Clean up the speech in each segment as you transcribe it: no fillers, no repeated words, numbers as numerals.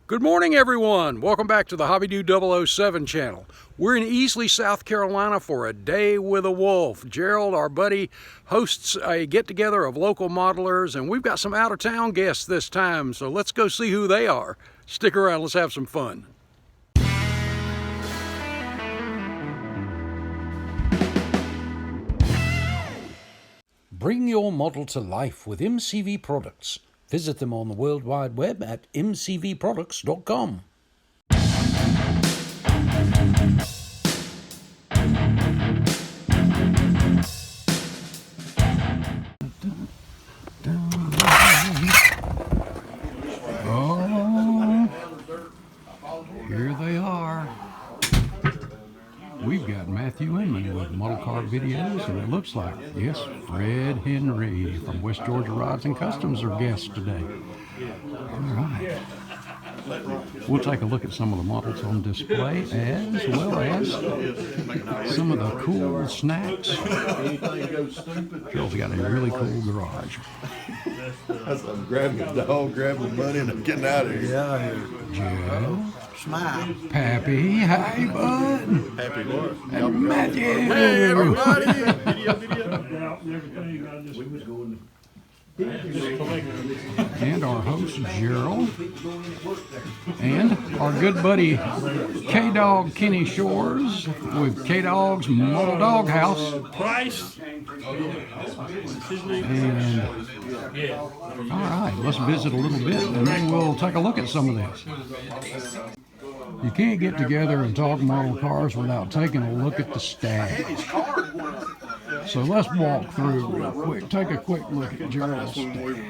Good morning, everyone. Welcome back to the Hobby-Do 007 channel. We're in Easley, South Carolina for a day with a Wolfe. Gerald, our buddy, hosts a get-together of local modelers, and we've got some out-of-town guests this time, so let's go see who they are. Stick around, let's have some fun. Bring your model to life with MCV products. Visit them on the World Wide Web at mcvproducts.com. Oh, here they are. We've got Matthew Inman with Model Car Videos, and it looks like, yes, Fred Henry from West Georgia Rods and Customs are guests today. All right. We'll take a look at some of the models on display, as well as some of the cool snacks. Joel's got a really cool garage. I'm grabbing the dog, grabbing the money, and I'm getting out of here. Yeah, Joe. smile. Pappy. Hi, bud. Happy what? And Matthew. Hey, everybody. And our host, Gerald. And our good buddy, K-Dog Kenny Shores with K-Dog's Model Dog House. Price. And, all right, let's visit a little bit, and then we'll take a look at some of this. You can't get together and talk model cars without taking a look at the stash. So let's walk through real quick. Take a quick look at Gerald's stash.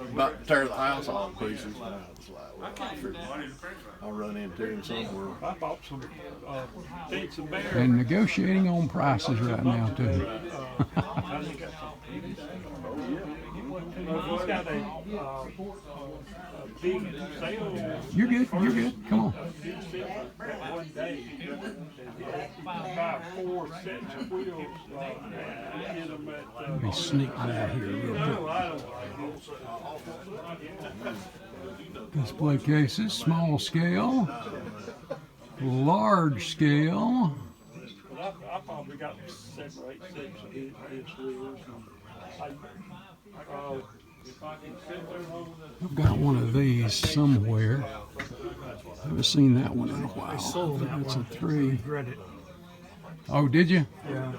About to tear the house off to pieces. I'll run into him somewhere. I bought some Tents and Bears. And negotiating on prices right now, too. He's got a big sale. You're good, you're good. Come on. One day. About 4 sets of wheels. Get them at, Let me sneak by here real quick. no, I don't. Display cases, small scale, large scale. I probably got 7 or 8 sets of his wheels. If I can sit there over the I've got one of these somewhere. I haven't seen that one in a while. I sold that That's a 3. Regret it. Oh, did you? Yeah.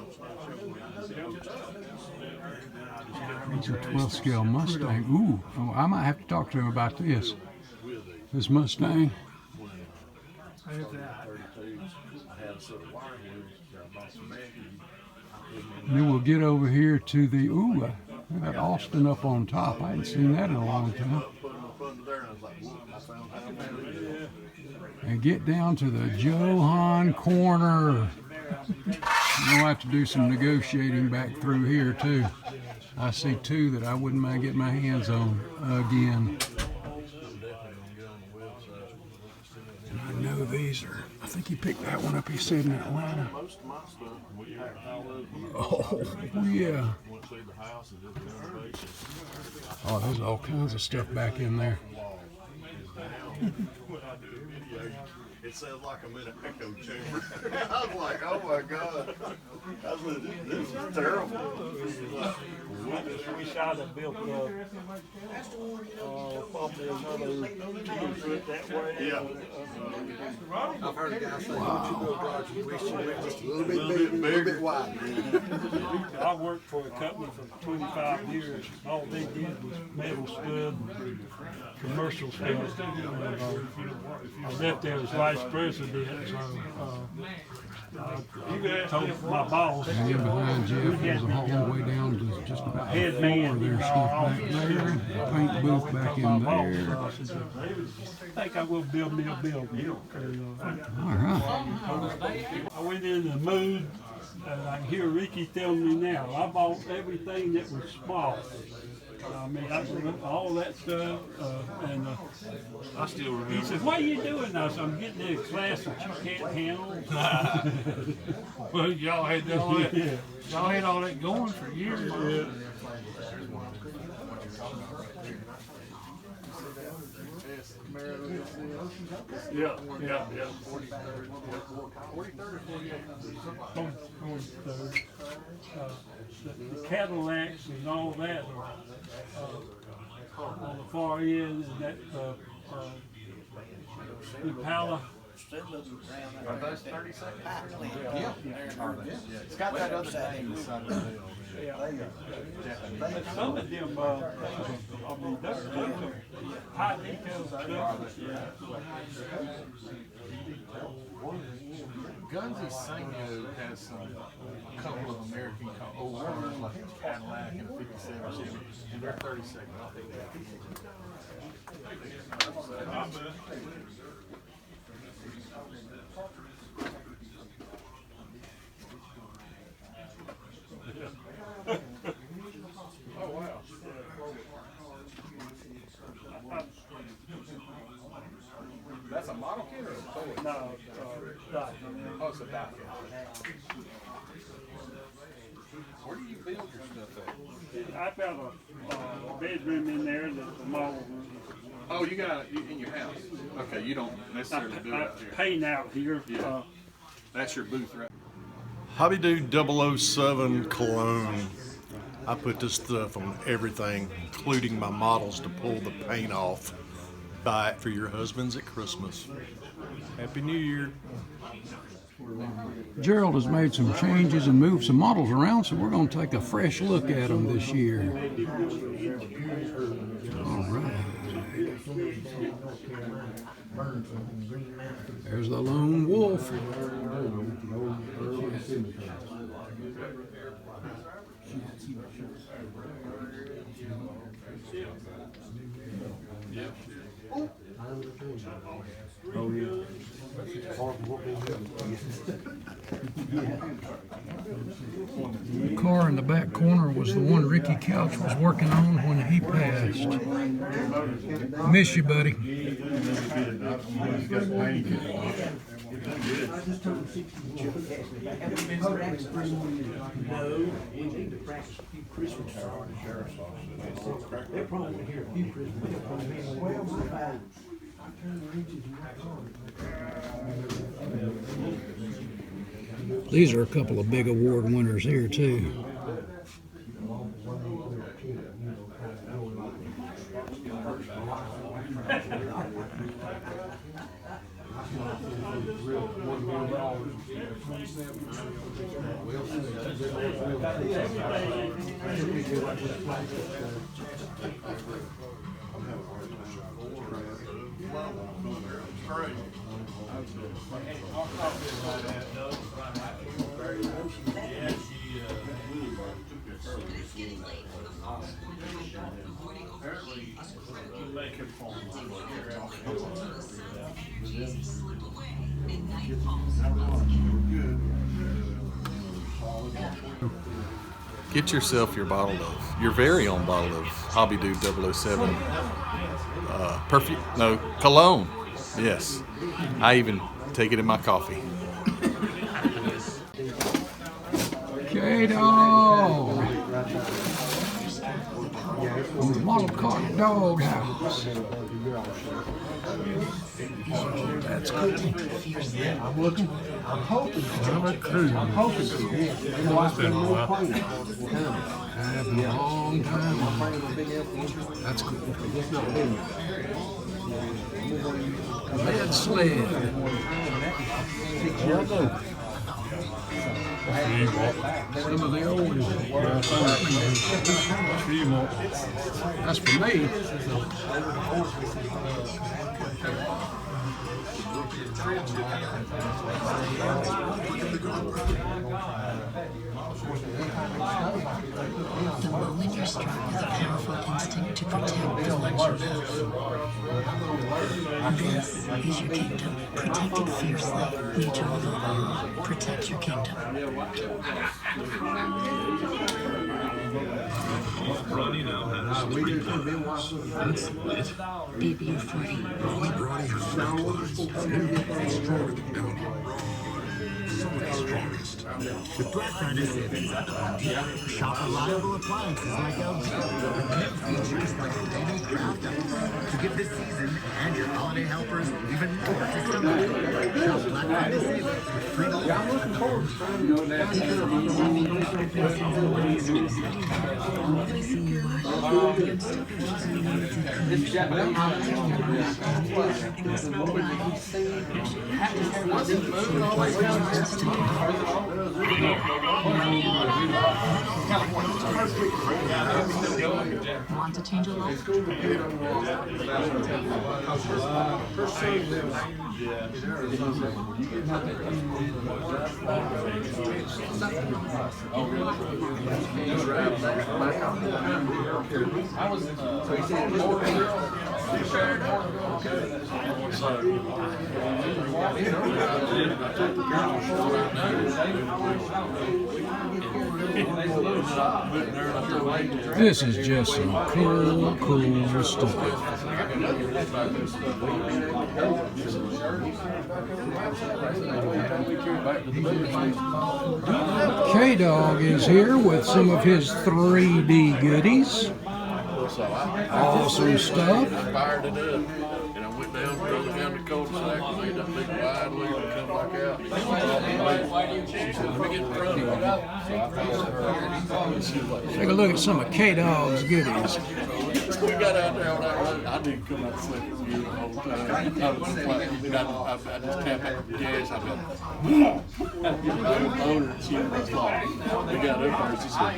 It's a 12 scale Mustang. Ooh, oh, I might have to talk to him about this. This Mustang. I have that. Then we'll get over here to the, ooh, we got Austin up on top. I hadn't seen that in a long time. And get down to the Johan corner. We'll have to do some negotiating back through here too. I see 2 that I wouldn't mind getting my hands on again. And I know these are, I think he picked that one up, he said, in Atlanta. Oh, yeah. Oh, there's all kinds of stuff back in there. It sounds like I'm in an echo chamber. I was like, oh my God. I was like, this is terrible. I just wish I'd have built probably another 10 foot that way. Yeah. I've heard a guy say, don't you build garage, you wish you went just a little bit bigger, a little bit wider. I worked for a company for 25 years. All they did was metal stud, commercial stuff. I left there as vice president, so I told my boss. And then behind Jeff, there's a hallway down to just about Head the man, floor. There's stuff back there, the paint booth back in there. I think I will build me a building. All right. I went in the mood. I can hear Ricky telling me now. I bought everything that was small. I mean, all that stuff, and I still remember. he said, "What are you doing?" I said, "I'm getting in a class that you can't handle." Well, y'all had all that. Yeah. Y'all had all that going for years. Yeah. That's the Camaro. Yeah, yeah, yeah. 43rd. 43rd or 48th? On third. The Cadillacs and all that are on the far end, and that Impala. Are those 30-second? Yeah. It's got that other name inside of it. Some of them, I mean, those are high details stuff. Gunsy Sango has some couple of American old cars like a Cadillac and a 57 Chevy, and they're 30-second. I'll take that. Oh wow. That's a model kit or a toy? No, die. Oh, it's a die kit. Where do you build your stuff at? I've got a bedroom in there that's a model room. Oh, you got it in your house. Okay, you don't necessarily do it I out here. paint out here. Yeah. That's your booth, right? Hobby Dude 007 cologne. I put this stuff on everything, including my models to pull the paint off. Buy it for your husbands at Christmas. Happy New Year. Gerald has made some changes and moved some models around, so we're going to take a fresh look at them this year. All right. There's the lone wolf. The car in the back corner was the one Ricky Couch was working on when he passed. Miss you, buddy. These are a couple of big award winners here too. Get yourself your bottle of, your very own bottle of Hobby Dude 007 perfume, no, cologne. Yes, I even take it in my coffee. K-Dog! From the Model Car Doghouse. That's cool. I'm looking. I'm hoping. I'm hoping to. It's been a while. Had a long time. That's cool. Lead sled. Some of the old. That's for me. The moment you're struck with a powerful instinct to protect the ones you love. This is your kingdom, protected fiercely. Mutual Wolfe. Protect your kingdom. Ronnie now has 3 pounds. That's lit. Baby, you're 40. Ronnie has 4 pounds. Stronger than Donnie. the strongest. With Black Friday savings at Home Depot, shop reliable appliances like LG, with new features like the Baby Craft Ice to give this season and your holiday helpers even more to celebrate. Shop Black Friday savings with free delivery. I'm looking forward to trying to go down Want to change a life? This is just some cool stuff. K-Dog is here with some of his 3D goodies. Awesome stuff. Fired it up, and I went down, drove down the cul-de-sac, and made that big wide loop and come back out. She said, let me get in front of you. Take a look at some of K-Dog's goodies. We got out there on that road. I didn't come out second gear the whole time. I was like, I just tapped out the gas. I got owner and she was like, we got up there and she said,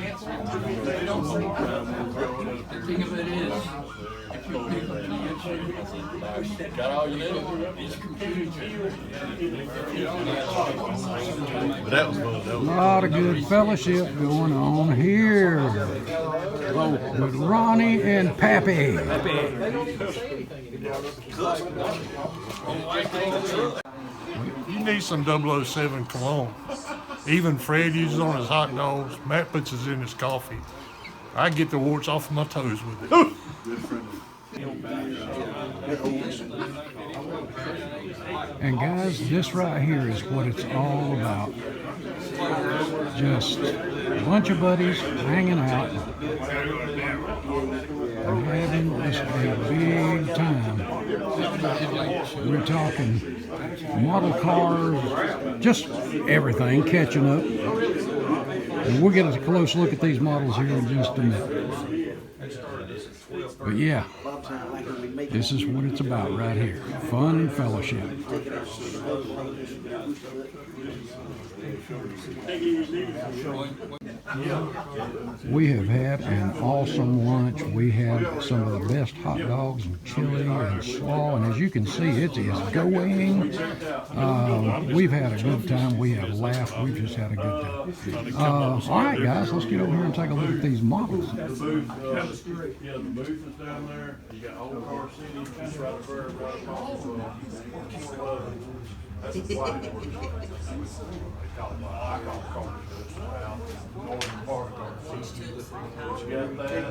the thing of it is, got all you need. But that was fun. A lot of good fellowship going on here with Ronnie and Pappy. You need some 007 cologne. Even Fred uses on his hot dogs. Matt puts it in his coffee. I get the warts off of my toes with it. And guys, this right here is what it's all about. Just a bunch of buddies hanging out and having just a big time. We're talking model cars, just everything, catching up. And we'll get a close look at these models here in just a minute. But yeah, this is what it's about right here. Fun and fellowship. We have had an awesome lunch. We had some of the best hot dogs and chili and slaw, and as you can see, it is going. We've had a good time. We have laughed. We've just had a good time. All right, guys, let's get over here and take a look at these models. Yeah, the booth is down there. You got Old Car City, that's right up there, right across from that's a flag. They call it, I call it car. Northern part of Car City. But you got that.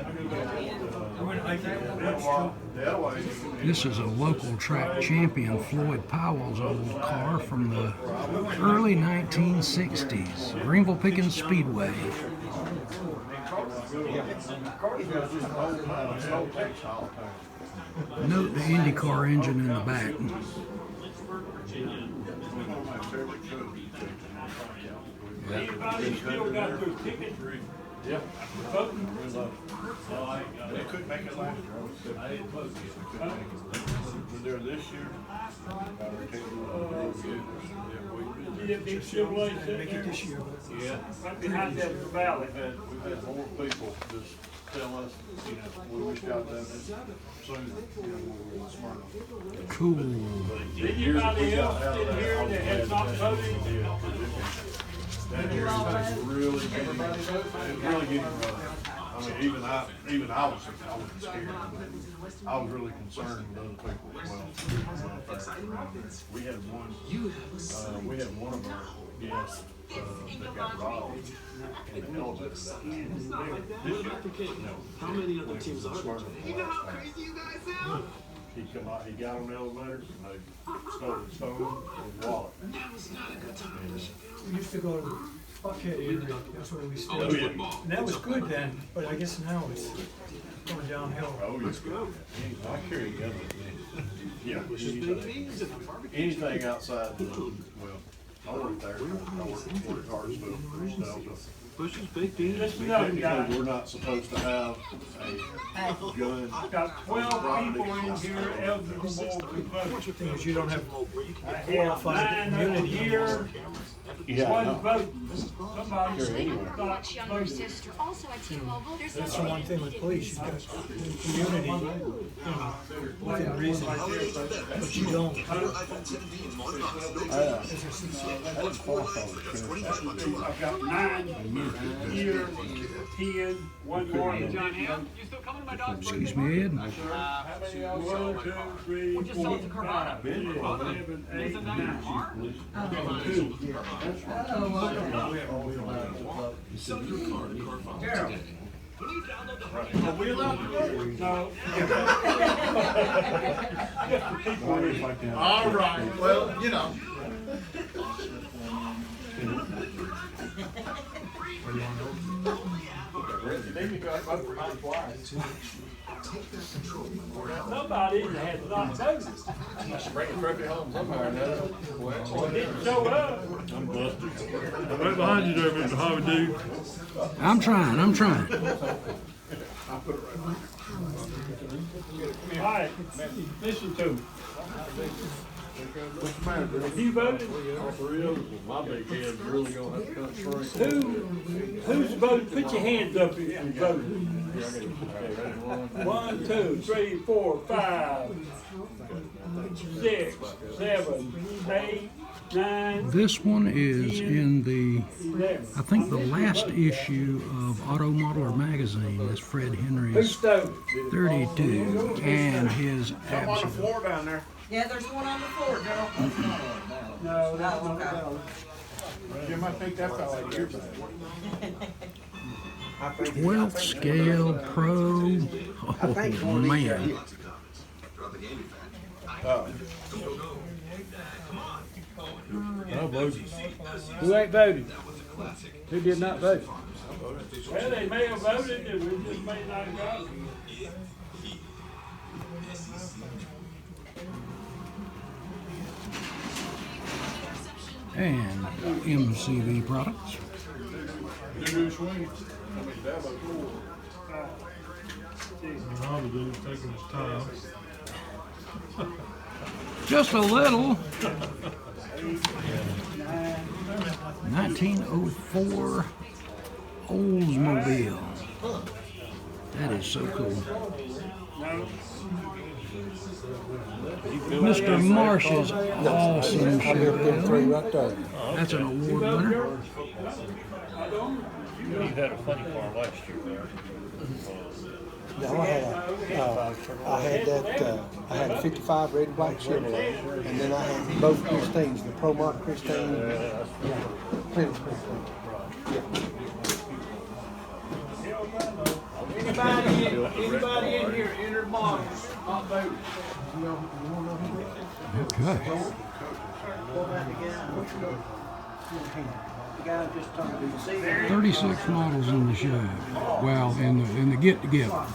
This is a local track champion, Floyd Powell's old car from the early 1960s, Greenville Pickens Speedway. Note the IndyCar engine in the back. Yeah. They couldn't make it last year. I didn't vote. They couldn't make it. We're there this year. Big Chevrolet. Make it this year. Yeah. Right behind that valley. We've had more people just tell us, we wish y'all done this sooner. Cool. Anybody else in here that has not voted? That area is really getting rough. I mean, even I wasn't scared. I was really concerned with other people as well. We had one of our guests that got robbed in an elevator. How many other teams are there? You know how crazy you guys sound? He got on the elevator and they Stone and Wallet. We used to go to Buckhead area, that's where we stayed. And that was good then, but I guess now it's going downhill. Oh, yes. I carry the other. Yeah. Anything outside, well, I work there. I work at Hartsville for Delta. Technically, we're not supposed to have a gun. Got 12 people in here eligible to vote. The thing is, you don't have I have qualified 9 over immunity here. anymore. Yeah, One no. vote. Somebody not Much younger voted. sister. Also, at T-Mobile, there's That's the one thing with police, you've got immunity, within reason, but you don't. I've got 9 here, 10, one more. John Ham, you still coming to my dog's Excuse me, Ed. 1, 2, 3, 4, 5, 6, 7, 8, 9. Are we allowed to vote? No. All right, well, you know. Somebody has not voted. Bring a trophy home somehow or another. Or didn't show up. I'm busted. I'm right behind you there, Mr. Harvey dude. I'm trying. All right, listen to me. Have you voted? My big head's really gonna have to come straight. Who's voted? Put your hands up if you voted. 1, 2, 3, 4, 5, 6, 7, 8, 9. This one is in the, 11. I think, the last issue of Auto Modeler magazine. Is Fred Who Henry's stole? 32 and his On the absolute. floor down there. Yeah, there's one on the floor, girl. No, that's Oh, not okay. Jim, I think that fell out of your bag. 12th scale pro. Oh man. I voted. Who ain't voted? Who did not vote? Well, they may have voted, and we just may not have got it. And MCV products. Harvey dude's taking his time. Just a little. 1904 Oldsmobile. That is so cool. Mr. Marsh's awesome Chevrolet. That's an award winner. You had a funny car last year. No, I had a 55 red and black Chevrolet, and then I had both Christines, the Pro Mark Christine, Plymouth Christine. Anybody in here entered models, not voted? Okay. The guy just talking to the 36 models in the show. Well, in the get together.